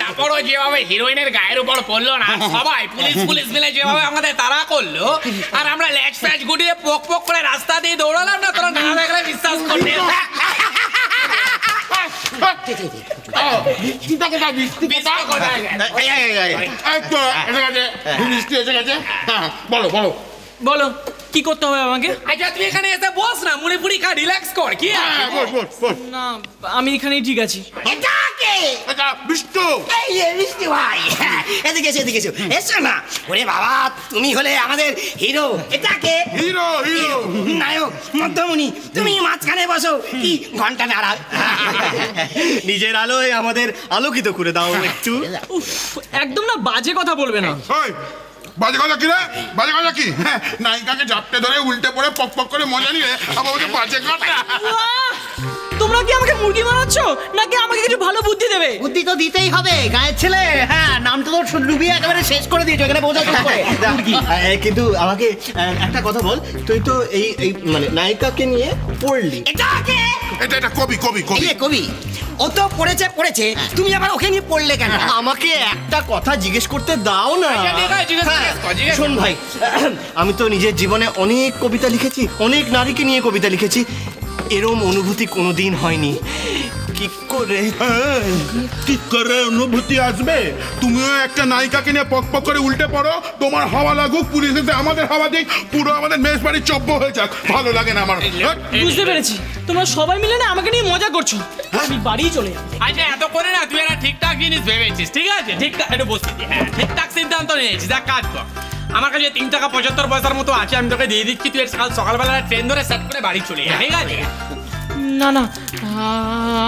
তারপরও যেভাবে হিরোইনের গায়ের উপর পড়লো না, সবাই পুলিশ পুলিশ মিলে যেভাবে আমাদের তাড়া করলো, আর আমরা ল্যাচ ফ্যাচ গুটিয়ে পোক পোক করে রাস্তা দিয়ে দৌড়ালাম না, তোরা না দেখলে বিশ্বাস করতে। বলো বলো বলো কি করতে হবে আমাকে? আচ্ছা তুই এখানে এসে বস না, মুড়ি ফুড়ি খা, রিল্যাক্স কর। কি না আমি এখানেই ঠিক আছি। বিষ্ণু মিষ্টি ভাই, এদিকে এসো, এদিকে এসো, এসো না। ওরে বাবা, তুমি হলে আমাদের হিরো। এটাকে হিরো হিরো নায়ক মধ্যমণি, তুমি মাঝখানে বসো, কি ঘন্টা নাড়াও। নিজের আলোয় আমাদের আলোকিত করে দাও একটু। একদম না বাজে কথা বলবে না। বাজে কথা কি রে? বাজে কথা কি? নায়িকাকে জাপটে ধরে উল্টে পড়ে পক পক করে মজা নিয়ে আবার বলছে বাজে কথা। তোমরা কি আমাকে মুরগি বানাচ্ছ নাকি আমাকে কিছু ভালো বুদ্ধি দেবে? বুদ্ধি তো দিতেই হবে, গায়ের ছেলে। হ্যাঁ, নামটা তো ডুবিয়ে একেবারে শেষ করে দিয়েছো এখানে বোঝা করে। কিন্তু আমাকে একটা কথা বল, তুই তো এই মানে নায়িকাকে নিয়ে পড়লি। এটাকে এটা কবি কবি কবি কবি, ও তো পড়েছে, তুমি আবার ওকে নিয়ে পড়লে কেন? আমাকে একটা কথা জিজ্ঞেস করতে দাও না। শোন ভাই, আমি তো নিজের জীবনে অনেক কবিতা লিখেছি, অনেক নারীকে নিয়ে কবিতা লিখেছি, এরম অনুভূতি কোনোদিন হয়নি। কি করে অনুভূতি আসবে? তুমিও একটা নায়িকাকে নিয়ে পক পক করে উল্টে পড়ো, তোমার হাওয়া লাগুক, পুলিশ এসে আমাদের হাওয়া দিক, পুরো আমাদের মেষ বাড়ি চব্য হয়ে যাক। ভালো লাগে না আমার। বুঝতে পেরেছি, তোমরা সবাই মিলে না আমাকে নিয়ে মজা করছো। আমি বাড়ি চলে যাবো। আচ্ছা এত করে না, তুই একটা ঠিকঠাক জিনিস ভেবেছিস, ঠিক আছে? ঠিকঠাক একটু বসে ঠিকঠাক সিদ্ধান্ত নিয়েছিস। এক কাজ কর, আমার কাছে 3 টাকা 75 পয়সার মতো আছে, আমি তোকে দিয়ে দিচ্ছি। তুই সকালবেলা ট্রেন ধরে সেট করে বাড়ি চলে যা, ঠিক আছে? না না,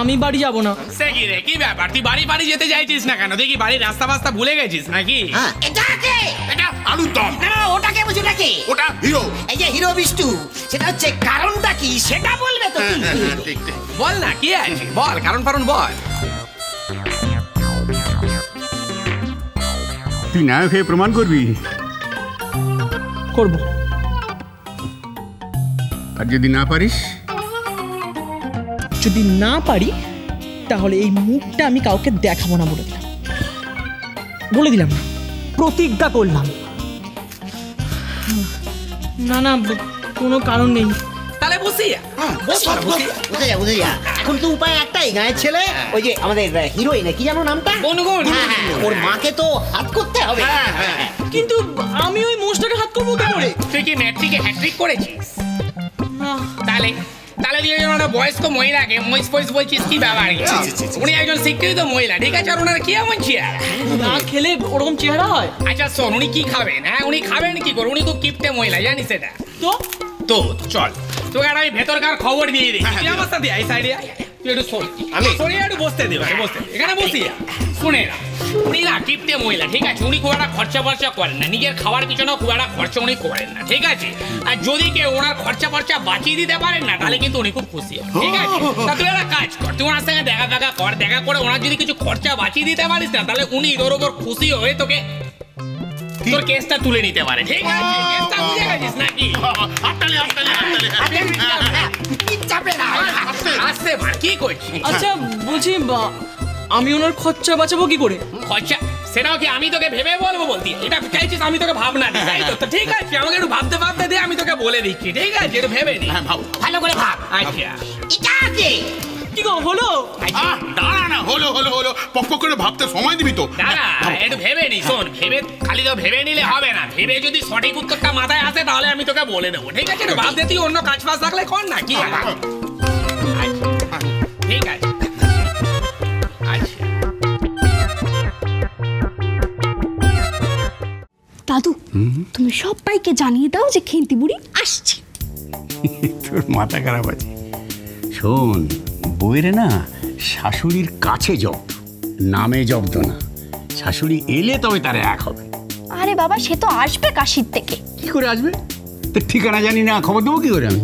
আমি বাড়ি যাব না। সে কি রে, কি ব্যাপার? তুই বাড়ি যেতে চাইছিস না কেন? দেখি বাড়ির রাস্তা বাস্তা ভুলে গেছিস নাকি? এটাকে এটা আলুর দম। না, ওটাকে বুঝো নাকি? ওটা হিরো। এই যে হিরো বিষ্টু, সেটা হচ্ছে কারণটা কি সেটা বলবে তো? বল না, কি আছে বল, কারণ বল। তুই নায়ক হয়ে প্রমাণ করবি? করব। আর যদি না পারিস? যদি না পারি তাহলে এই মুখটা আমি কাউকে দেখাবো না, বলে দিলাম না, প্রতিজ্ঞা করলাম। না না, কোনো কারণ নেই। তাহলে বুঝি বুঝে যা। এখন তো উপায় একটাই, গায়ের ছেলে, ওই যে আমাদের হিরোইন, কি জানো নামটা? গুনগুন। ওর মাকে তো হাত করতে হবে। কিন্তু আমি ওই মোষটাকে হাত করবো কি করে? তুই কি ম্যাট্রিকে হ্যাট্রিক করেছিস? না। তাহলে দিয়ে একটা বয়স্ক মহিলাকে মহিষ ফইস বলছিস, কি ব্যাপার? উনি একজন শিক্ষিত মহিলা, ঠিক আছে? আর ওনার কি এমন চেহারা? না খেলে ওরকম চেহারা হয়? আচ্ছা শোন, উনি কি খাবেন? হ্যাঁ, উনি খাবেন কি করে? উনি খুব কিপটে মহিলা, জানিস এটা? তো চল তোকে আমি ভেতরকার খবর দিয়ে দিই। আমার সাথে এই সাইডে তুই একটু শোন, আমি শোনে একটু বসতে দে, এখানে বসি। শুনে না, উনি না কিপটে মহিলা, ঠিক আছে? উনি খুব একটা খরচা করেন না, নিজের খাওয়ার পিছনেও খুব একটা খরচা উনি করেন না, ঠিক আছে? আর যদি কেউ ওনার খরচা বাঁচিয়ে দিতে পারেন না, তাহলে কিন্তু উনি খুব খুশি হয়, ঠিক আছে? তা তুই একটা কাজ কর, তুই ওনার সঙ্গে দেখা করে ওনার যদি কিছু খরচা বাঁচিয়ে দিতে পারিস না, তাহলে উনি তোর ওপর খুশি হয়ে তোকে তোর কেসটা তুলে নিতে পারে, ঠিক আছে? কেসটা বুঝে গেছিস নাকি? কি করছিস? আচ্ছা বলছি, আমি ওনার খরচা বাঁচাবো কি করে? খরচা সেটাও কি আমি তোকে ভেবে বলবো? বলতি এটা চাইছিস আমি তোকে ভাবনা দিই, তাই তো? ঠিক আছে, আমাকে একটু ভাবতে দে, আমি তোকে বলে দিচ্ছি, ঠিক আছে? একটু ভেবে নি, ভালো করে ভাব। আচ্ছা এটাকে কি গো হলো? দাঁড়া না, হলো পক পক করে ভাবতে সময় দিবি তো। দাঁড়া, একটু ভেবে নি। শোন, খালি তো ভেবে নিলে হবে না, ভেবে যদি সঠিক উত্তরটা মাথায় আসে তাহলে আমি তোকে বলে দেবো, ঠিক আছে? একটু ভাবতে, তুই অন্য কাজ ফাজ থাকলে কর না, কি? ঠিক আছে, আচ্ছা। দাদু, তুমি সবাইকে জানিয়ে দাও যে খেন্তি বুড়ি আসছে। তোর মাথা খারাপ আছে। শোন, বইরে না শাশুড়ির কাছে জব্দ, নামে জব্দ না। শাশুড়ি এলে তবে তারা এক হবে। আরে বাবা, সে তো আসবে কাশির থেকে। কি করে আসবে? তোর ঠিকানা জানি না, খবর দেবো কি করে আমি?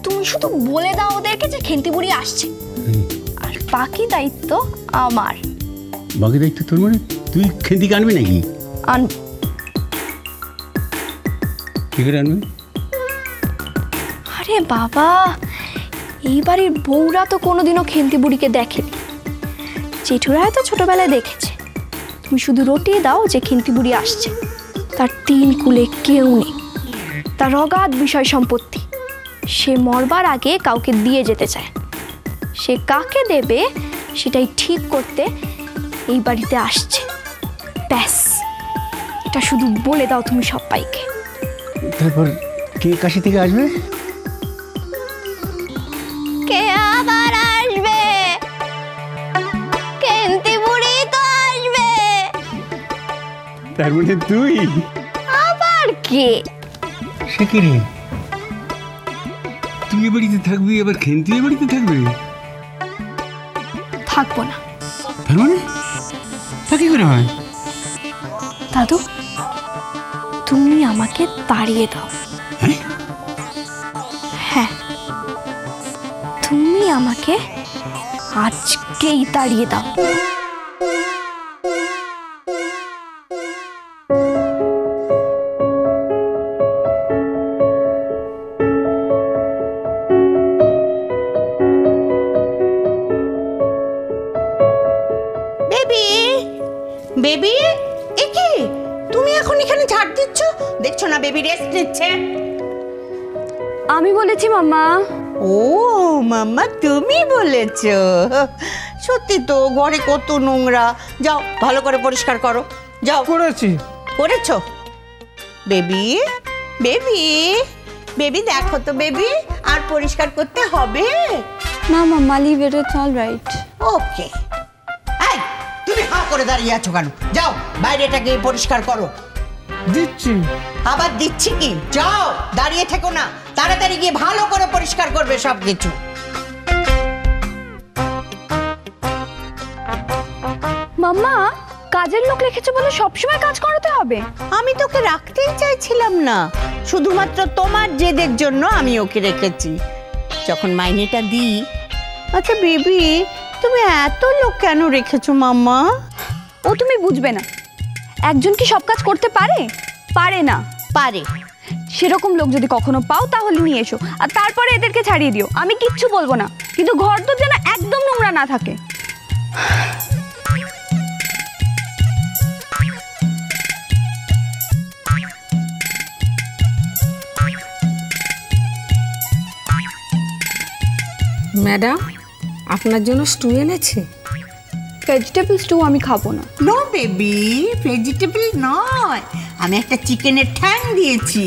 তুমি শুধু বলে দাও ওদেরকে যে খেন্তি বুড়ি আসছে, আর বাকি দায়িত্ব আমার। বাকি দায়িত্ব তোর? মানে তুই খেন্তিকে আনবি নাকি? কি করে আনবি? আরে বাবা, এই বাড়ির বউরা তো কোনোদিনও খেন্তি বুড়িকে দেখেনি, জেঠুরা হয়তো ছোটবেলায় দেখেছে। তুমি শুধু রটিয়ে দাও যে খেন্তি বুড়ি আসছে, তার 3 কুলে কেউ নেই, তার অগাধ বিষয় সম্পত্তি, সে মরবার আগে কাউকে দিয়ে যেতে চায়। সে কাকে দেবে সেটাই ঠিক করতে এই বাড়িতে আসছে। ব্যাস, এটা শুধু বলে দাও তুমি সবাইকে। তারপর কে কাশি থেকে আসবে? কে আবার আসবে? খেন্তি বুড়ি তো আসবে। তার মানে তুই? আবার কে? সে কি রে, তুই এ বাড়িতে থাকবি, আবার খেন্তি এ বাড়িতে থাকবে? থাকবো না। তার মানে তা কি করে হয়? দাদু, তুমি আমাকে তাড়িয়ে দাও। হ্যাঁ, তুমি আমাকে আজকেই তাড়িয়ে দাও। বেবি, বেবি, এ কি তুমি এখন এখানে ঝাড় দিচ্ছ? দেখছো না বেবি রেস্ট নিচ্ছে? আমি বলেছি মাম্মা। ও মাম্মা, তুমি বলেছো? সত্যি তো, ঘরে কত নোংরা। যাও ভালো করে পরিষ্কার করো, যাও। করেছি। করেছো? বেবি, বেবি, বেবি দেখো তো বেবি, আর পরিষ্কার করতে হবে? না mamma, leave it, it's all right. Okay. এই, তুমি হাঁ করে দাঁড়িয়ে আছো কেন? যাও বাইরেটা গিয়ে পরিষ্কার করো। দিচ্ছি। আবার দিচ্ছি কি? যাও, দাঁড়িয়ে থেকো না, তাড়াতাড়ি গিয়ে ভালো করে পরিষ্কার করবে সবকিছু। মাম্মা, কাজের লোক রেখেছো বলে সবসময় কাজ করাতে হবে? আমি তোকে রাখতেই চাইছিলাম না, শুধুমাত্র তোমার জেদের জন্য আমি ওকে রেখেছি। যখন মাইনেটা দিই। আচ্ছা বেবি, তুমি এত লোক কেন রেখেছো মাম্মা? ও তুমি বুঝবে না। একজন কি সব কাজ করতে পারে? পারে না। পারে। সেরকম লোক যদি কখনো পাও তাহলে নিয়ে এসো, আর তারপরে এদেরকে ছাড়িয়ে দিও। আমি কিচ্ছু বলবো না, কিন্তু ঘর তো যেন একদম নোংরা না থাকে। ম্যাডাম, আপনার জন্য স্টু এনেছি। ভেজিটেবল স্টু আমি খাবো না। নো বেবি, ভেজিটেবল নয়, আমি একটা চিকেনের ঠ্যাং দিয়েছি।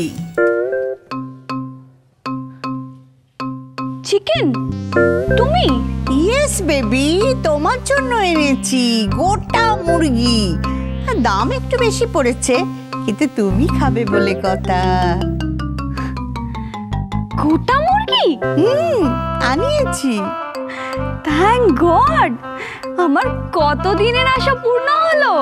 চিকেন? তুমি? ইয়েস বেবি, তোমার জন্য এনেছি গোটা মুরগি। দাম একটু বেশি পড়েছে, কিন্তু তুমি খাবে বলে কথা। গোটা মুরগি? আনিয়েছি। থ্যাংক গড, আমার কতদিনের আশা পূর্ণ হলো।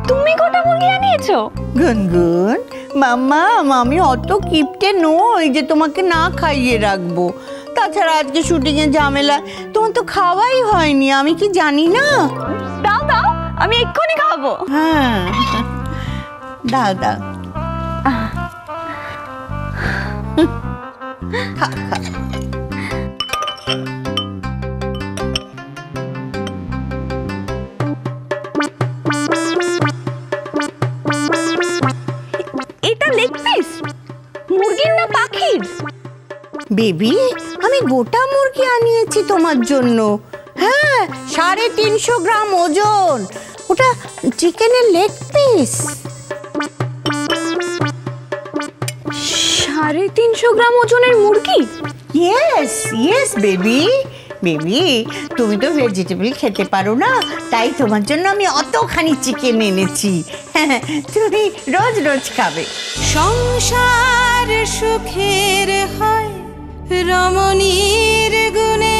তুমি গোটা মুরগি আনিয়েছো? গুনগুন মাম্মা, আমি অত কিপটে নই যে তোমাকে না খাইয়ে রাখবো। তাছাড়া আজকে শুটিং এ ঝামেলা, তোমার তো খাওয়াই হয়নি, আমি কি জানি না? দাও দাও, আমি এক্ষুনি খাবো। হ্যাঁ, দাও দাও। খা খা। এটা লেগ পিস? মুরগির না পাখির? বেবি, আমি গোটা মুরগি আনিয়েছি তোমার জন্য। হ্যাঁ, 350 গ্রাম ওজন। ওটা চিকেনের লেগ পিস। 350 গ্রাম ওজনের মুরগি? Yes yes baby. বেবি, তুমি তো ভেজিটেবল খেতে পারো না, তাই তোমার জন্য আমি অতখানি চিকেন এনেছি। তুমি রোজ রোজ খাবে। সংসার সুখের হয় রমণীর গুণে।